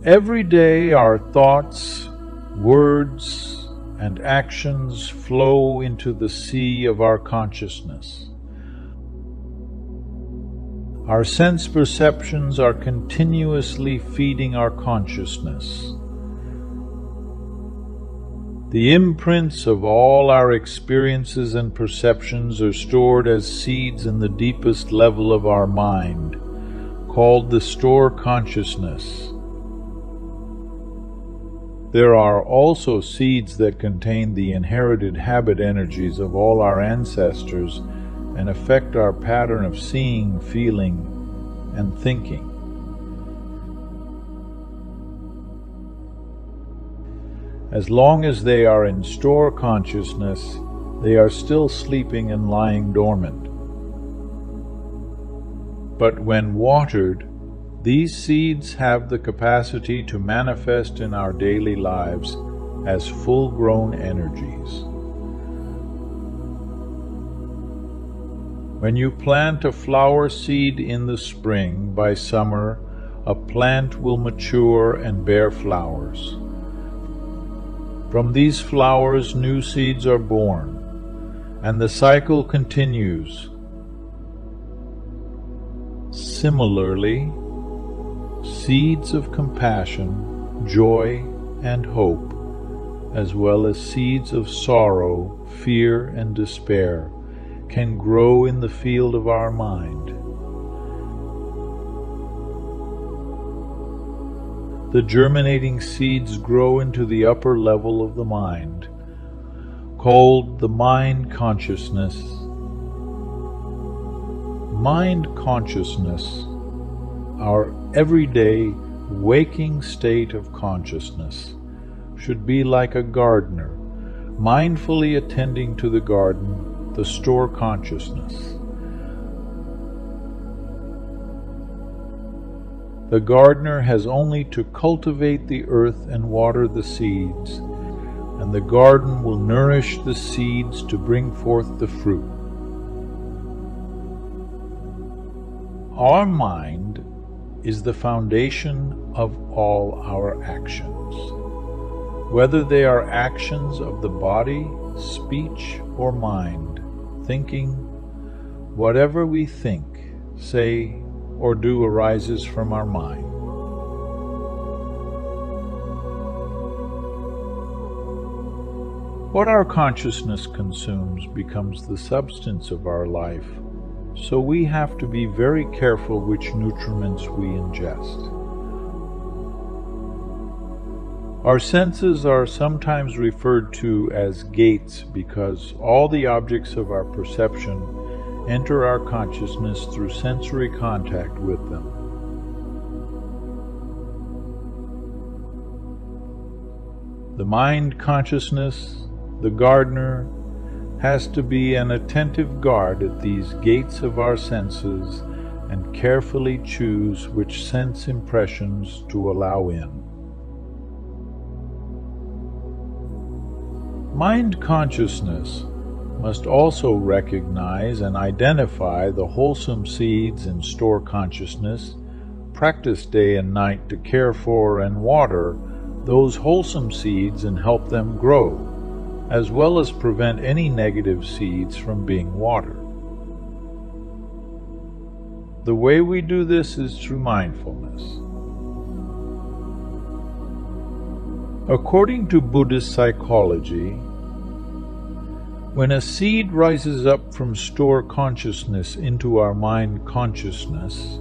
Every day our thoughts, words, and actions flow into the sea of our consciousness. Our sense perceptions are continuously feeding our consciousness. The imprints of all our experiences and perceptions are stored as seeds in the deepest level of our mind, called the store consciousness. There are also seeds that contain the inherited habit energies of all our ancestors and affect our pattern of seeing, feeling, and thinking. As long as they are in store consciousness, they are still sleeping and lying dormant. But when watered, these seeds have the capacity to manifest in our daily lives as full-grown energies. When you plant a flower seed in the spring, by summer, a plant will mature and bear flowers. From these flowers, new seeds are born, and the cycle continues. Similarly, seeds of compassion, joy, and hope, as well as seeds of sorrow, fear, and despair, can grow in the field of our mind. The germinating seeds grow into the upper level of the mind, called the mind consciousness. Mind consciousness, our everyday waking state of consciousness, should be like a gardener, mindfully attending to the garden, the store consciousness. The gardener has only to cultivate the earth and water the seeds, and the garden will nourish the seeds to bring forth the fruit. Our mind is the foundation of all our actions. Whether they are actions of the body, speech, or mind, thinking, whatever we think, say, or do arises from our mind. What our consciousness consumes becomes the substance of our life, so we have to be very careful which nutriments we ingest. Our senses are sometimes referred to as gates because all the objects of our perception enter our consciousness through sensory contact with them. The mind consciousness, the gardener, has to be an attentive guard at these gates of our senses and carefully choose which sense impressions to allow in. Mind consciousness must also recognize and identify the wholesome seeds in store consciousness, practice day and night to care for and water those wholesome seeds and help them grow, as well as prevent any negative seeds from being watered. The way we do this is through mindfulness. According to Buddhist psychology, when a seed rises up from store consciousness into our mind consciousness,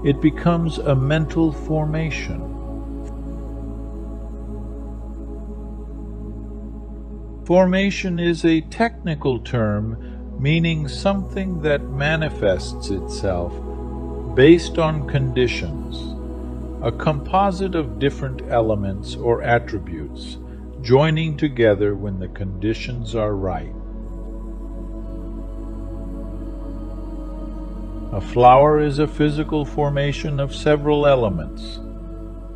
it becomes a mental formation. Formation is a technical term meaning something that manifests itself based on conditions, a composite of different elements or attributes joining together when the conditions are right. A flower is a physical formation of several elements: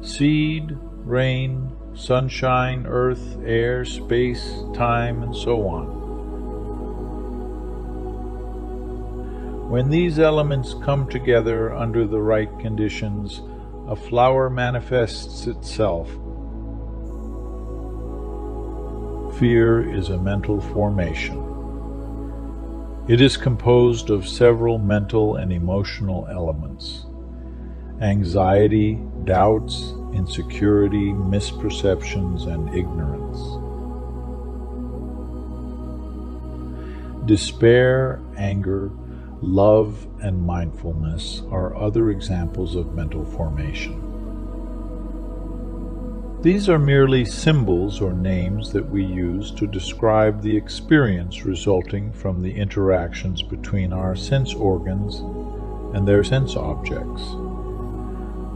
seed, rain, sunshine, earth, air, space, time, and so on. When these elements come together under the right conditions, a flower manifests itself. Fear is a mental formation. It is composed of several mental and emotional elements: anxiety, doubts, insecurity, misperceptions, and ignorance. Despair, anger, love, and mindfulness are other examples of mental formation. These are merely symbols or names that we use to describe the experience resulting from the interactions between our sense organs and their sense objects,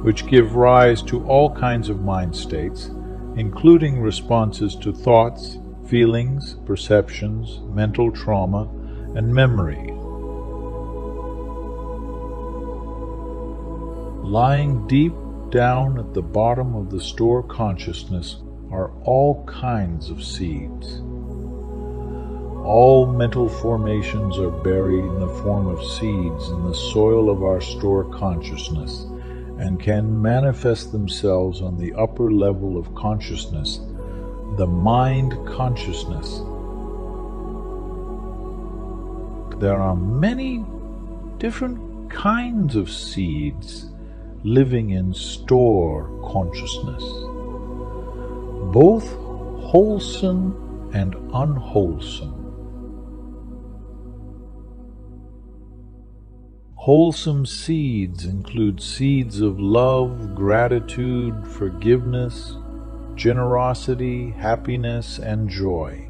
which give rise to all kinds of mind states, including responses to thoughts, feelings, perceptions, mental trauma, and memory. Lying deep down at the bottom of the store consciousness are all kinds of seeds. All mental formations are buried in the form of seeds in the soil of our store consciousness and can manifest themselves on the upper level of consciousness, the mind consciousness. There are many different kinds of seeds living in store consciousness, both wholesome and unwholesome. Wholesome seeds include seeds of love, gratitude, forgiveness, generosity, happiness, and joy.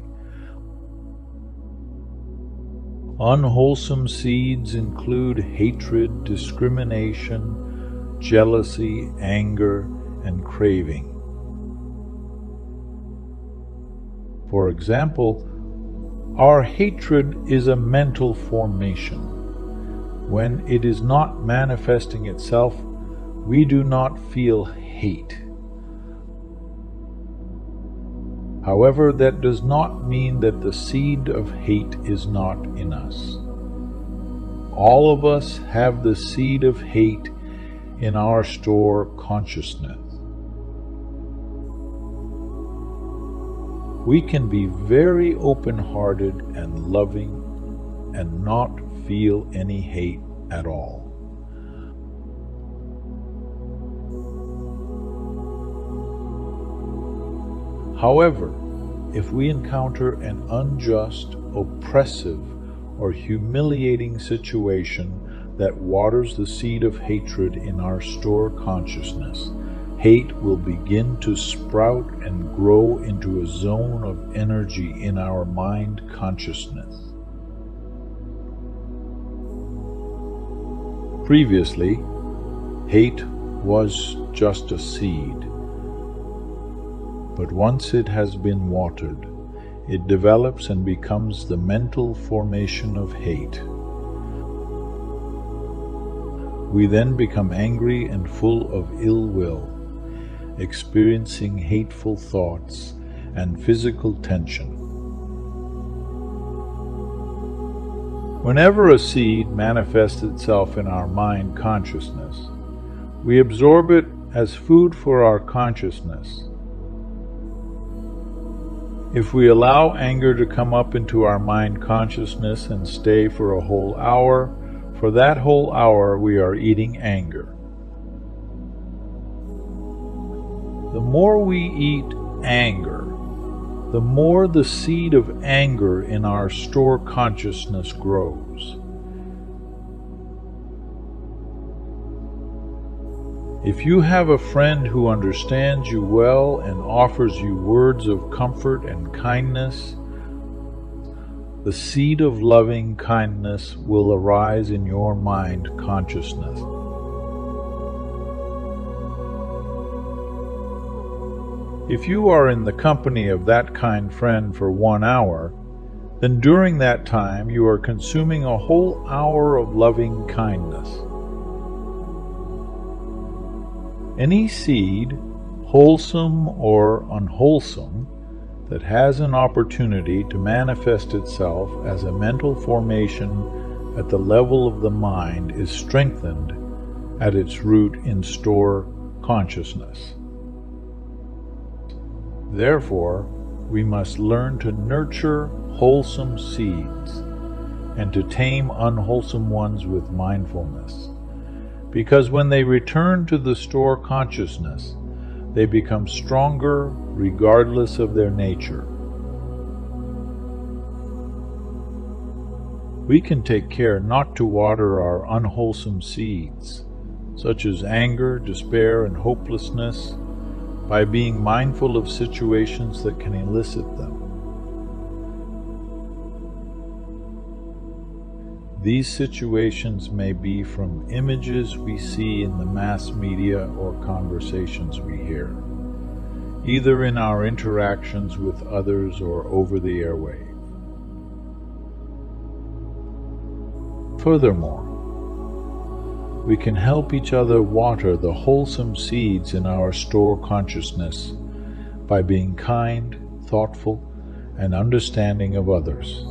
Unwholesome seeds include hatred, discrimination, jealousy, anger, and craving. For example, our hatred is a mental formation. When it is not manifesting itself, we do not feel hate. However, that does not mean that the seed of hate is not in us. All of us have the seed of hate in our store consciousness. We can be very open-hearted and loving and not feel any hate at all. However, if we encounter an unjust, oppressive, or humiliating situation that waters the seed of hatred in our store consciousness, hate will begin to sprout and grow into a zone of energy in our mind consciousness. Previously, hate was just a seed, but once it has been watered, it develops and becomes the mental formation of hate. We then become angry and full of ill will, experiencing hateful thoughts and physical tension. Whenever a seed manifests itself in our mind consciousness, we absorb it as food for our consciousness. If we allow anger to come up into our mind consciousness and stay for a whole hour, for that whole hour we are eating anger. The more we eat anger, the more the seed of anger in our store consciousness grows. If you have a friend who understands you well and offers you words of comfort and kindness, the seed of loving kindness will arise in your mind consciousness. If you are in the company of that kind friend for 1 hour, then during that time you are consuming a whole hour of loving kindness. Any seed, wholesome or unwholesome, that has an opportunity to manifest itself as a mental formation at the level of the mind is strengthened at its root in store consciousness. Therefore, we must learn to nurture wholesome seeds and to tame unwholesome ones with mindfulness, because when they return to the store consciousness, they become stronger regardless of their nature. We can take care not to water our unwholesome seeds, such as anger, despair, and hopelessness, by being mindful of situations that can elicit them. These situations may be from images we see in the mass media or conversations we hear, either in our interactions with others or over the airwave. Furthermore, we can help each other water the wholesome seeds in our store consciousness by being kind, thoughtful, and understanding of others.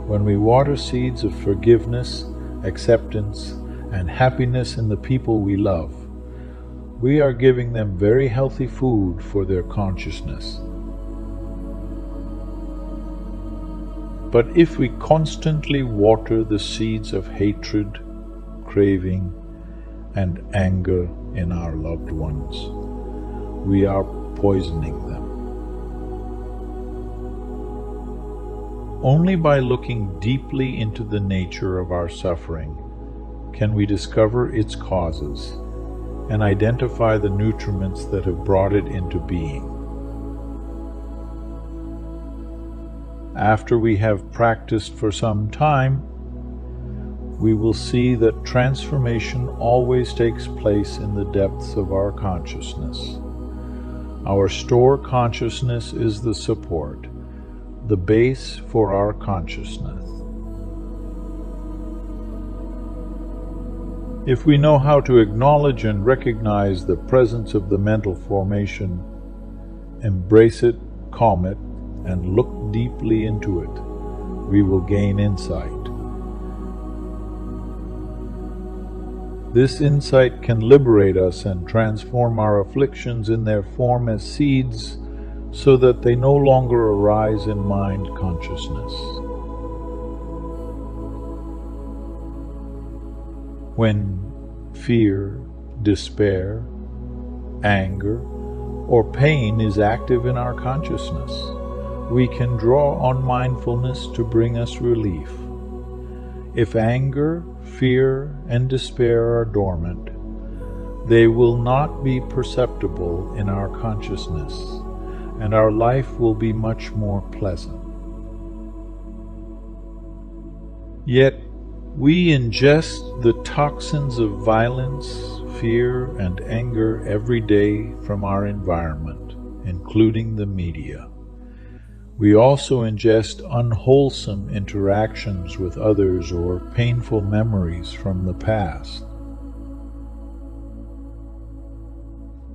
When we water seeds of forgiveness, acceptance, and happiness in the people we love, we are giving them very healthy food for their consciousness. But if we constantly water the seeds of hatred, craving, and anger in our loved ones, we are poisoning them. Only by looking deeply into the nature of our suffering can we discover its causes and identify the nutriments that have brought it into being. After we have practiced for some time, we will see that transformation always takes place in the depths of our consciousness. Our store consciousness is the support, the base for our consciousness. If we know how to acknowledge and recognize the presence of the mental formation, embrace it, calm it, and look deeply into it, we will gain insight. This insight can liberate us and transform our afflictions in their form as seeds so that they no longer arise in mind consciousness. When fear, despair, anger, or pain is active in our consciousness, we can draw on mindfulness to bring us relief. If anger, fear, and despair are dormant, they will not be perceptible in our consciousness, and our life will be much more pleasant. Yet, we ingest the toxins of violence, fear, and anger every day from our environment, including the media. We also ingest unwholesome interactions with others or painful memories from the past.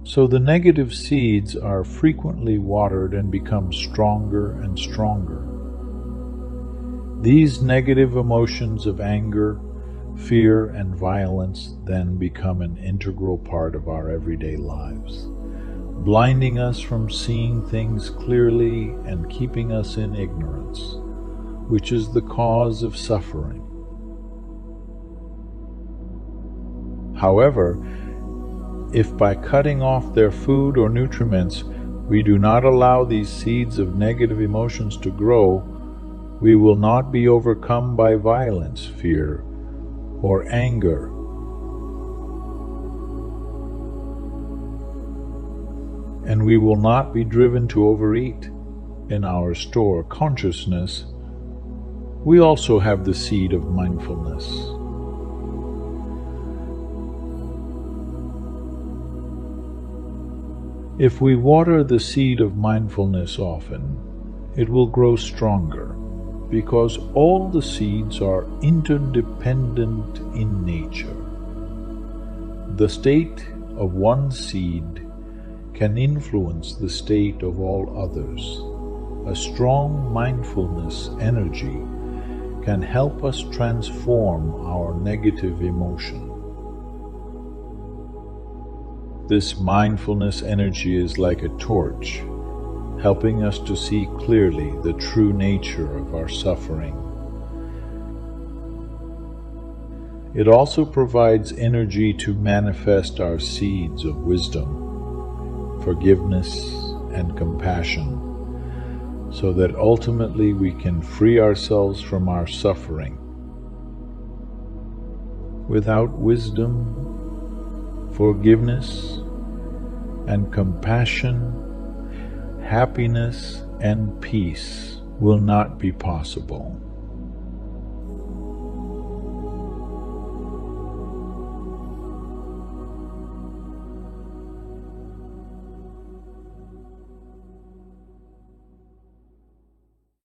So the negative seeds are frequently watered and become stronger and stronger. These negative emotions of anger, fear, and violence then become an integral part of our everyday lives, blinding us from seeing things clearly and keeping us in ignorance, which is the cause of suffering. However, if by cutting off their food or nutriments we do not allow these seeds of negative emotions to grow, we will not be overcome by violence, fear, or anger. And we will not be driven to overeat. In our store consciousness, we also have the seed of mindfulness. If we water the seed of mindfulness often, it will grow stronger, because all the seeds are interdependent in nature. The state of one seed can influence the state of all others. A strong mindfulness energy can help us transform our negative emotion. This mindfulness energy is like a torch, helping us to see clearly the true nature of our suffering. It also provides energy to manifest our seeds of wisdom, forgiveness, and compassion, so that ultimately we can free ourselves from our suffering. Without wisdom, forgiveness, and compassion, happiness and peace will not be possible.